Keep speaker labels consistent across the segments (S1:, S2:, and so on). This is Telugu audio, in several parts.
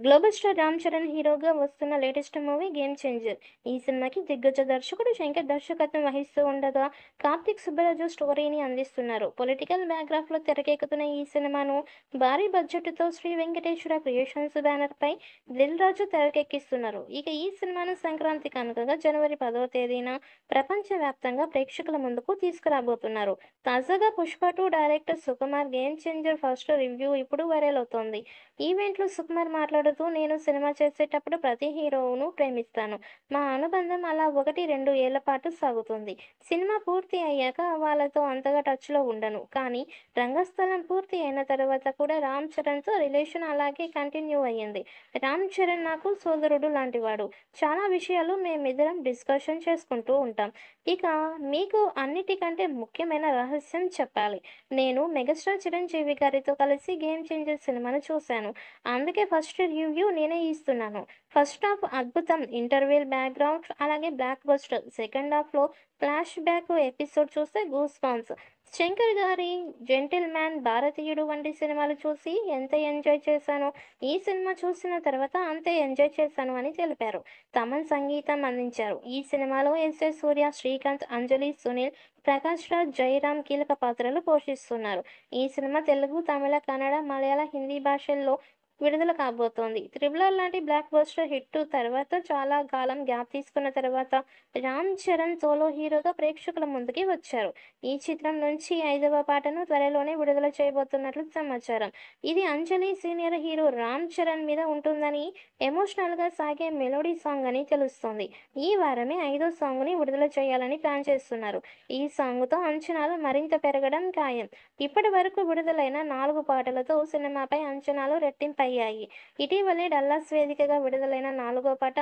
S1: గ్లోబల్ స్టార్ రామ్ చరణ్ హీరోగా వస్తున్న లేటెస్ట్ మూవీ గేమ్ చేంజర్. ఈ సినిమాకి దిగ్గజ దర్శకుడు శంకర్ దర్శకత్వం వహిస్తూ ఉండగా, కార్తీక్ సుబ్బరాజు స్టోరీని అందిస్తున్నారు. పొలిటికల్ బ్యాక్గ్రాఫ్ లో తెరకెక్కుతున్న ఈ సినిమాను భారీ బడ్జెట్తో శ్రీ వెంకటేశ్వర క్రియేషన్స్ బ్యానర్ పై దిల్ రాజు తెరకెక్కిస్తున్నారు. ఇక ఈ సినిమాను సంక్రాంతి కానుకగా జనవరి 10వ తేదీన ప్రపంచవ్యాప్తంగా ప్రేక్షకుల ముందుకు తీసుకురాబోతున్నారు. తాజాగా Pushpa 2 director Sukumar game changer first review ఇప్పుడు వైరల్ అవుతోంది. ఈవెంట్లో సుకుమార్ మాట్లాడుతూ, నేను సినిమా చేసేటప్పుడు ప్రతి హీరోను ప్రేమిస్తాను. మా అనుబంధం అలా 1, 2 ఏళ్ల పాటు సాగుతుంది. సినిమా పూర్తి అయ్యాక వాళ్ళతో అంతగా టచ్లో ఉండను. కానీ రంగస్థలం పూర్తి అయిన తర్వాత కూడా రామ్ చరణ్తో రిలేషన్ అలాగే కంటిన్యూ అయ్యింది. రామ్ చరణ్ నాకు సోదరుడు లాంటివాడు. చాలా విషయాలు మేమిద్దరం డిస్కషన్ చేసుకుంటూ ఉంటాం. ఇక మీకు అన్నిటికంటే ముఖ్యమైన రహస్యం చెప్పాలి. నేను మెగాస్టార్ చిరంజీవి గారితో కలిసి గేమ్ చేంజర్ సినిమాను చూశాను. అందుకే ఫస్ట్ రివ్యూ నేనే ఇస్తున్నాను. ఫస్ట్ హాఫ్ అద్భుతం, ఇంటర్వెల్, బ్యాక్‌గ్రౌండ్ అలాగే బ్లాక్ బస్టర్. సెకండ్ హాఫ్‌లో ఫ్లాష్ బ్యాక్ ఎపిసోడ్ చూస్తే గూస్ బంప్స్. శంకర్ గారి 'జెంటిల్‌మ్యాన్', 'భారతీయుడు' వంటి సినిమాలు చూసి ఎంత ఎంజాయ్ చేశానో ఈ సినిమా చూసిన తర్వాత అంతే ఎంజాయ్ చేశాను అని తెలిపారు. తమన్ సంగీతం అందించారు. ఈ సినిమాలో ఎస్‌జే సూర్య, శ్రీకాంత్, అంజలి, సునీల్, ప్రకాష్ రాజ్, జయరాం కీలక పాత్రలు పోషిస్తున్నారు. ఈ సినిమా తెలుగు, తమిళ, కన్నడ, మలయాళ, హిందీ భాషల్లో విడుదల కాబోతోంది. 'త్రిబుల్ ఆర్' లాంటి బ్లాక్ బస్టర్ హిట్ తర్వాత చాలా కాలం గ్యాప్ తీసుకున్న తర్వాత రామ్ చరణ్ సోలో హీరోగా ప్రేక్షకుల ముందుకి వచ్చారు. ఈ చిత్రం నుంచి 5వ పాటను త్వరలోనే విడుదల చేయబోతున్నట్లు సమాచారం. ఇది అంజలి సీనియర్ హీరో రామ్ చరణ్ మీద ఉంటుందని, ఎమోషనల్‌గా సాగే మెలోడీ సాంగ్ అని తెలుస్తోంది. ఈ వారమే 5వ సాంగ్‌ని విడుదల చేయాలని ప్లాన్ చేస్తున్నారు. ఈ సాంగ్‌తో అంచనాలు మరింత పెరగడం ఖాయం. ఇప్పటి వరకు విడుదలైన 4 పాటలతో సినిమాపై అంచనాలు రెట్టింపయ్యాయి. ఇటీవలే డల్లాస్ వేదికగా విడుదలైన 4వ పాట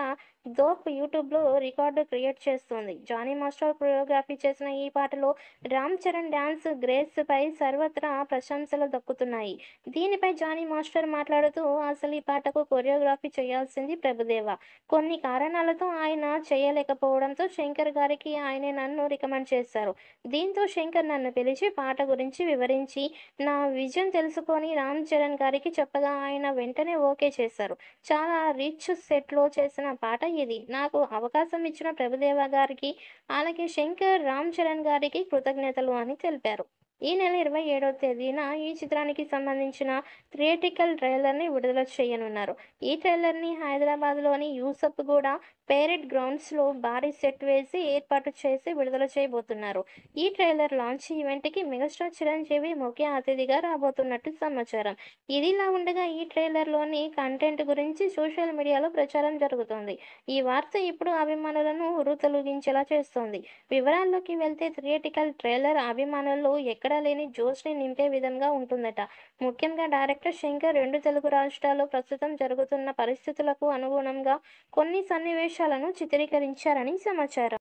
S1: 'దోప్' యూట్యూబ్‌లో రికార్డు క్రియేట్ చేస్తోంది. జానీ మాస్టర్ కొరియోగ్రఫీ చేసిన ఈ పాటలో రామ్ చరణ్ డాన్స్ గ్రేస్‌పై సర్వత్రా ప్రశంసలు దక్కుతున్నాయి. దీనిపై జానీ మాస్టర్ మాట్లాడుతూ, అసలు ఈ పాటకు కొరియోగ్రఫీ చేయాల్సింది ప్రభుదేవా. కొన్ని కారణాలతో ఆయన చేయలేకపోవడంతో శంకర్ గారికి ఆయనే నన్ను రికమెండ్ చేశారు. దీంతో శంకర్ నన్ను పిలిచి పాట గురించి వివరించి, నా విజన్ తెలుసుకొని రామ్ చరణ్ గారికి చెప్పగా ఆయన వెంటనే ఓకే చేశారు. చాలా రిచ్ సెట్‌లో చేసిన పాట ఇది. నాకు అవకాశం ఇచ్చిన ప్రభుదేవా గారికి, అలాగే శంకర్, రామ్ చరణ్ గారికి కృతజ్ఞతలు అని తెలిపారు. ఈ నెల 27వ తేదీన ఈ చిత్రానికి సంబంధించిన థియేట్రికల్ ట్రైలర్‌ని విడుదల చేయనున్నారు. ఈ ట్రైలర్‌ని హైదరాబాద్‌లోని యూసఫ్‌గూడ పెరేడ్ గ్రౌండ్స్‌లో భారీ సెట్ వేసి ఏర్పాటు చేసి విడుదల చేయబోతున్నారు. ఈ ట్రైలర్ లాంచ్ ఈవెంట్‌కి మెగాస్టార్ చిరంజీవి ముఖ్య అతిథిగా రాబోతున్నట్టు సమాచారం. ఇదిలా ఉండగా ఈ ట్రైలర్‌లోని కంటెంట్ గురించి సోషల్ మీడియాలో ప్రచారం జరుగుతోంది. ఈ వార్త ఇప్పుడు అభిమానులను ఉర్రూతలూగించేలా చేస్తోంది. వివరాల్లోకి వెళ్తే థియేట్రికల్ ట్రైలర్ అభిమానుల్లో ఎక్కడా లేని జోష్‌ని నింపే విధంగా ఉంటుందట. ముఖ్యంగా డైరెక్టర్ శంకర్ 2 తెలుగు రాష్ట్రాల్లో ప్రస్తుతం జరుగుతున్న పరిస్థితులకు అనుగుణంగా కొన్ని సన్నివేశాలను చిత్రీకరించారని సమాచారం.